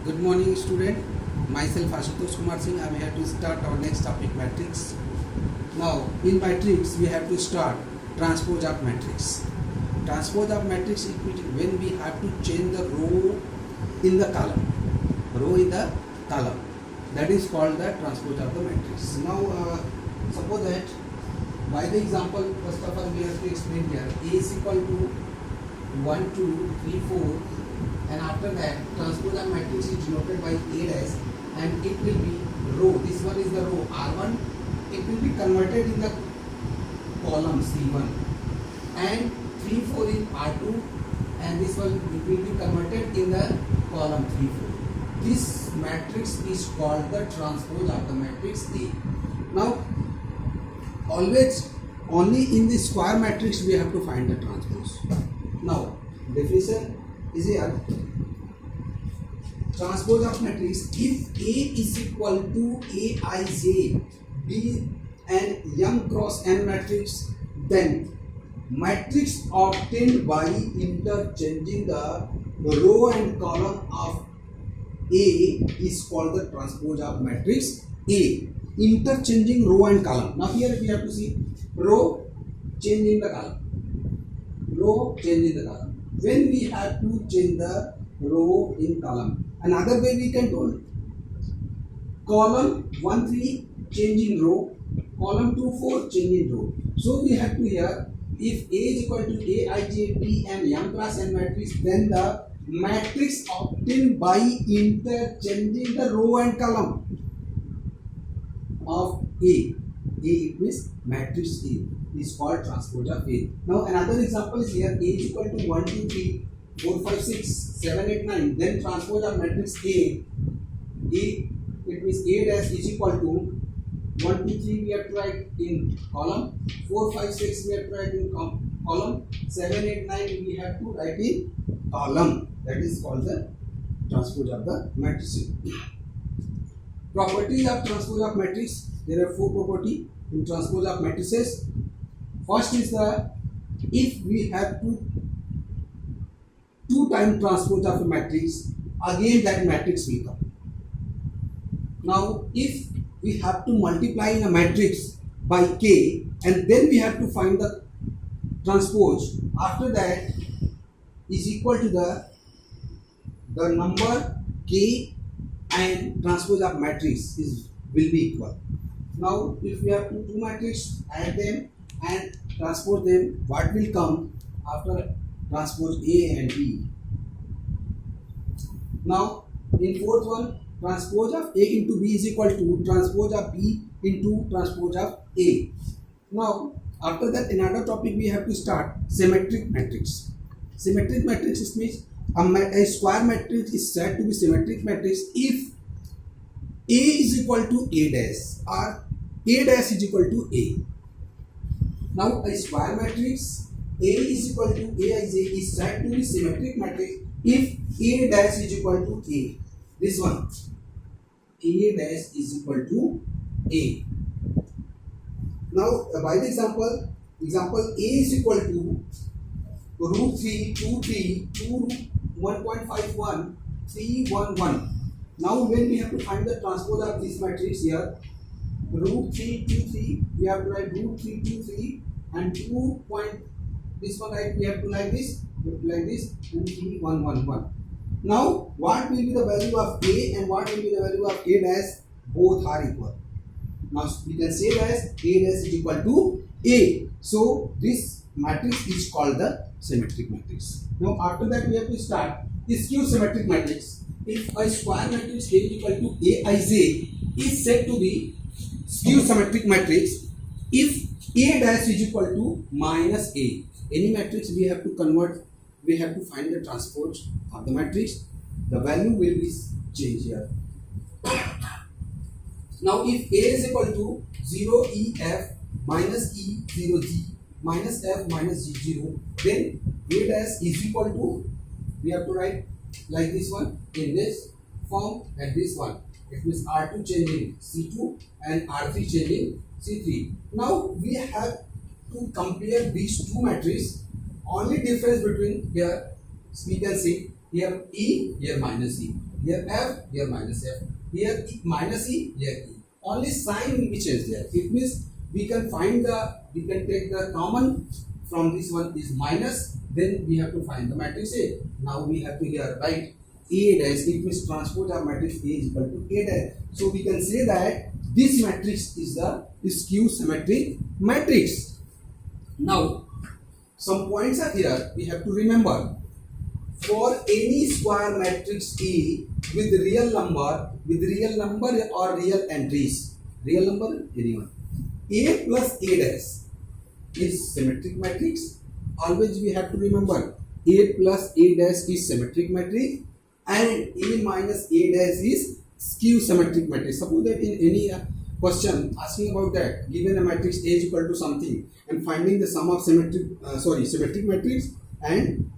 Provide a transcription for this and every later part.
Good morning, student. Myself Ashutosh Kumar Singh. I am here to start our next topic, matrix. Now, in matrix, we have to start transpose of matrix. Transpose of matrix is when we have to change the row in the column. Row in the column. That is called the transpose of the matrix. Now, suppose that by the example, first of all, we have to explain here. A is equal to 1, 2, 3, 4. And after that, transpose of matrix is denoted by A dash, and it will be row. This one is the row R1. It will be converted in the column C1, and 3, 4 in R2, and this one it will be converted in the column 3, 4. This matrix is called the transpose of the matrix A. Now, always only in the square matrix we have to find the transpose. Now, definition is here. Transpose of matrix: if A is equal to Aij, be an M cross N matrix, then matrix obtained by interchanging the row and column of A is called the transpose of matrix A. Interchanging row and column. Now here we have to see row changing the column. Row changing the column. When we have to change the row in column, another way we can do column 1, 3 change in row, column 2, 4 change in row. So we have to here, if A is equal to Aij, B and M cross N matrix, then the matrix obtained by interchanging the row and column of A it means matrix A is called transpose of A. Now another example is here. A is equal to 1, 2, 3, 4, 5, 6, 7, 8, 9. Then transpose of matrix A. It means A dash is equal to 1, 2, 3 we have to write in column, 4, 5, 6 we have to write in column, 7, 8, 9 we have to write in column. That is called the transpose of the matrix. Properties of transpose of matrix. There are 4 properties in transpose of matrices. First is the, if we have to 2 times transpose of a matrix, again that matrix will come. Now if we have to multiply in a matrix by k, and then we have to find the transpose, after that is equal to the number k and transpose of matrix will be equal. Now if we have two matrices, add them and transpose them, what will come after transpose A and B? Now in fourth one, transpose of A into B is equal to transpose of B into transpose of A. Now after that, another topic we have to start, symmetric matrix. Symmetric matrix means a square matrix is said to be symmetric matrix if A is equal to A dash or A dash is equal to A. Now a square matrix A is equal to Aij is said to be symmetric matrix if A dash is equal to A. This one, A dash is equal to A. Now by the example A is equal to root 3, 2, 3, 2, 1.51, 3, 1, 1. Now when we have to find the transpose of this matrix here, root 3, 2, 3, we have to write root 3, 2, 3 and 2 point, this one right, we have to like this, and 3, 1, 1, 1. Now what will be the value of A and what will be the value of A dash? Both are equal. Now we can say that A dash is equal to A. So this matrix is called the symmetric matrix. Now after that we have to start skew symmetric matrix. If a square matrix A is equal to Aij is said to be skew symmetric matrix if A dash is equal to minus A. Any matrix we have to convert, we have to find the transpose of the matrix. The value will be changed here. Now if A is equal to 0 EF minus E 0 G minus F minus G 0, then A dash is equal to, we have to write like this one in this form and this one. It means R2 changing C2 and R3 changing C3. Now we have to compare these two matrices. Only difference between here we can see here E, here minus E. Here F, here minus F. Here minus E, here E. Only sign which is there. It means we can take the common from this one is minus, then we have to find the matrix A. Now we have to here write A dash, it means transpose of matrix A is equal to A dash. So we can say that this matrix is the skew symmetric matrix. Now some points are here we have to remember. For any square matrix A with real number or real entries, real number anyone, A plus A dash is symmetric matrix. Always we have to remember A plus A dash is symmetric matrix and A minus A dash is skew symmetric matrix. Suppose that in any question asking about that, given a matrix A is equal to something and finding the sum of symmetric matrix and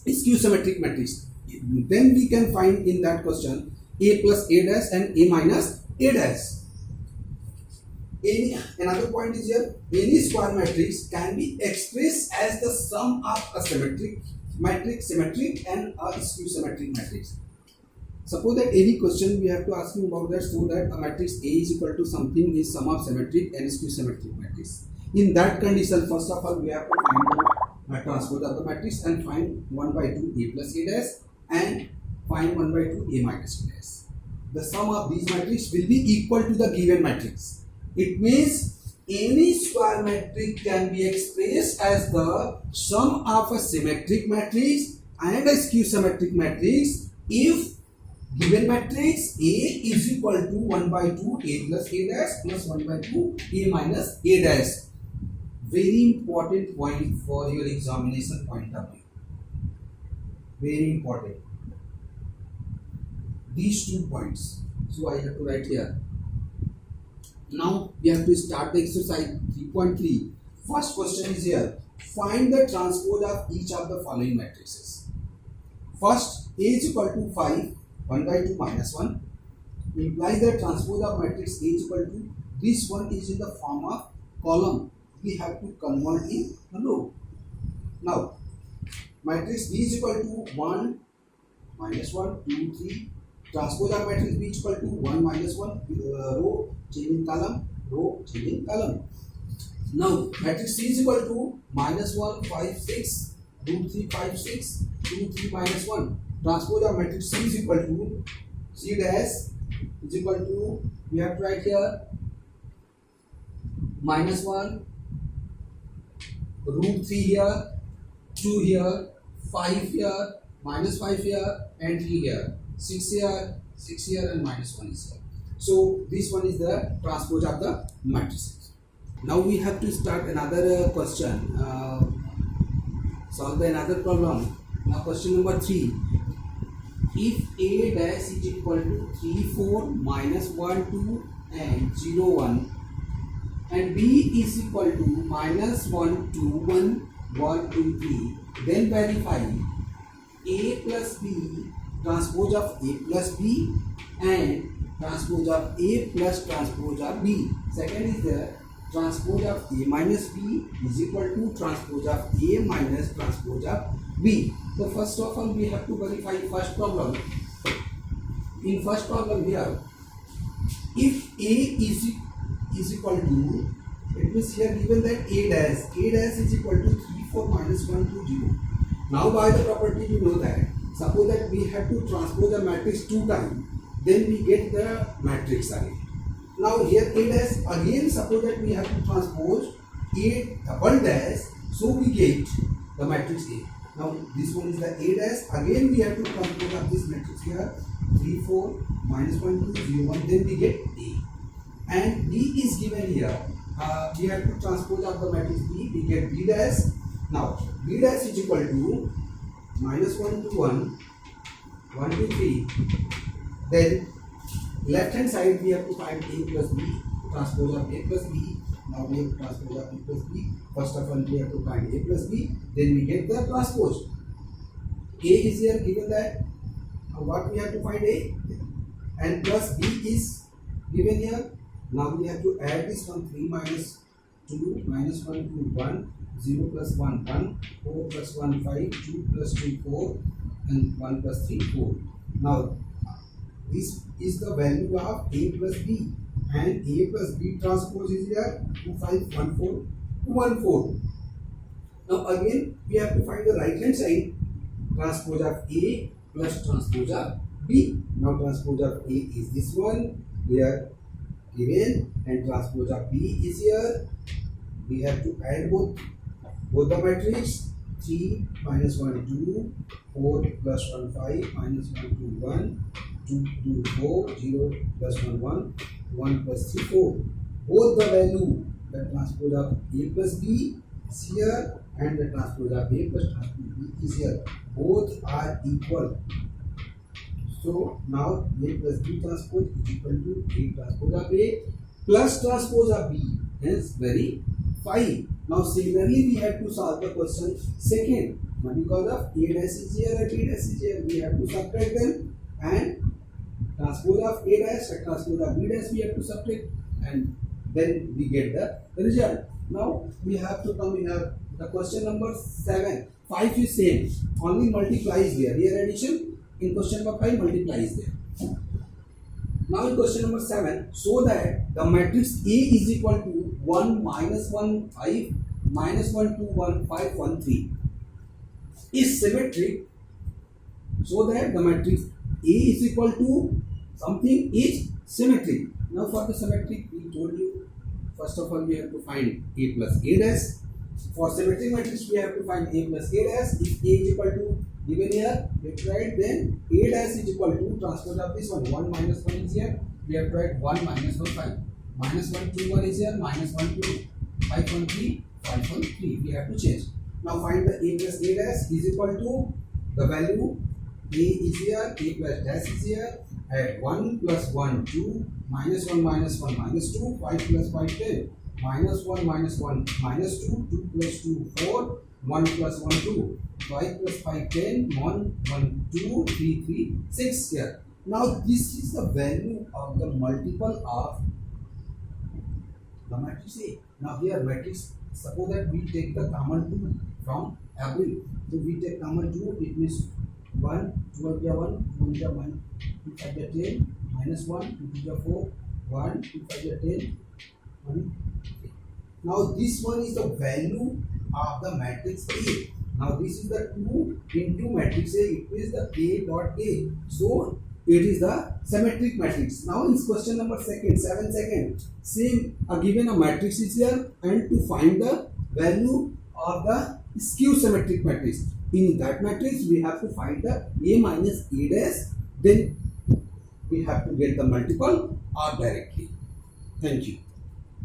skew symmetric matrix, then we can find in that question A plus A dash and A minus A dash. Another point is here, any square matrix can be expressed as the sum of a symmetric and a skew symmetric matrix. Suppose that any question we have to ask you about that, so that a matrix A is equal to something is sum of symmetric and skew symmetric matrix. In that condition, first of all we have to find the transpose of the matrix and find 1 by 2 A plus A dash and find 1 by 2 A minus A dash. The sum of these matrices will be equal to the given matrix. It means any square matrix can be expressed as the sum of a symmetric matrix and a skew symmetric matrix if given matrix A is equal to 1 by 2 A plus A dash plus 1 by 2 A minus A dash. Very important point for your examination point of view. Very important. These 2 points. So I have to write here. Now we have to start the exercise 3.3. First question is here. Find the transpose of each of the following matrices. First, A is equal to 5, 1 by 2 minus 1 implies that transpose of matrix A is equal to, this one is in the form of column. We have to convert in row. Now, matrix B is equal to 1, minus 1, 2, 3. Transpose of matrix B is equal to 1 minus 1, row, change in column, row, change in column. Now, matrix C is equal to minus 1, 5, 6, 2, 3, 5, 6, 2, 3, minus 1. Transpose of matrix C is equal to, C dash is equal to, we have to write here, minus 1, root 3 here, 2 here, 5 here, minus 5 here, and 3 here, 6 here, 6 here, and minus 1 is here. So this one is the transpose of the matrices. Now we have to start another question, solve another problem. Now question number 3. If A dash is equal to 3, 4, minus 1, 2, and 0, 1, and B is equal to minus 1, 2, 1, 1, 2, 3, then verify A plus B, transpose of A plus B, and transpose of A plus transpose of B. Second is the transpose of A minus B is equal to transpose of A minus transpose of B. So first of all we have to verify first problem. In first problem here, if A is equal to, it means here given that A dash is equal to 3, 4, minus 1, 2, 0. Now by the property you know that, suppose that we have to transpose a matrix 2 times, then we get the matrix again. Now here A dash, again suppose that we have to transpose A double dash, so we get the matrix A. Now this one is the A dash, again we have to transpose of this matrix here, 3, 4, minus 1, 2, 0, 1, then we get A. And B is given here, we have to transpose of the matrix B, we get B dash. Now B dash is equal to minus 1 to 1, 1 to 3. Then left hand side we have to find A plus B, transpose of A plus B. Now we have to transpose of A plus B. First of all we have to find A plus B, then we get the transpose. A is here given that, what we have to find A, and plus B is given here. Now we have to add this one, 3 minus 2, minus 1, 2, 1, 0 plus 1, 1, 4 plus 1, 5, 2 plus 2, 4, and 1 plus 3, 4. Now this is the value of A plus B, and A plus B transpose is here 2514. Now again we have to find the right hand side, transpose of A plus transpose of B. Now transpose of A is this one here given, and transpose of B is here. We have to add both the matrix. 3 minus 1 2, 4 plus 1 5, minus 1 2 1, 2 2 4, 0 plus 1 1, 1 plus 3 4. Both the value, the transpose of A plus B is here, and the transpose of A plus transpose B is here. Both are equal. So now A plus B transpose is equal to A transpose of A plus transpose of B. Hence verify. Now similarly we have to solve the question second. Now because of A dash is here and B dash is here, we have to subtract them, and transpose of A dash and transpose of B dash we have to subtract, and then we get the result. Now we have to come here the question number 7. 5 is same, only multiply is there. Here addition, in question number 5 multiply is there. Now in question number 7, so that the matrix A is equal to 1 minus 1 5 minus 1 2 1 5 1 3 is symmetric, so that the matrix A is equal to something is symmetric. Now for the symmetric, we told you first of all we have to find A plus A dash. For symmetric matrix we have to find A plus A dash. If A is equal to given here, we have to write, then A dash is equal to transpose of this one. 1 minus 1 is here, we have to write 1 minus 1 5. Minus 1 2 1 is here, minus 1 2 5 1 3 5 1 3. We have to change. Now find the A plus A dash is equal to the value A is here, A plus dash is here. Add 1 plus 1 2, minus 1 minus 1 minus 2, 5 plus 5 10, minus 1 minus 1 minus 2, 2 plus 2 4, 1 plus 1 2, 5 plus 5 10, 1 1 2 3 3 6 here. Now this is the value of the multiple of the matrix A. Now here matrix, suppose that we take the common 2 from every. So we take common 2, it means 1, 2 1, 2 1, 2 5 10, minus 1, 2 2 4, 1, 2 5 10, 1. Now this one is the value of the matrix A. Now this is the 2 into matrix A, it is the A dot A. So it is the symmetric matrix. Now in question number 7 same given a matrix is here, and to find the value of the skew symmetric matrix. In that matrix we have to find the A minus A dash, then we have to get the multiple or directly. Thank you.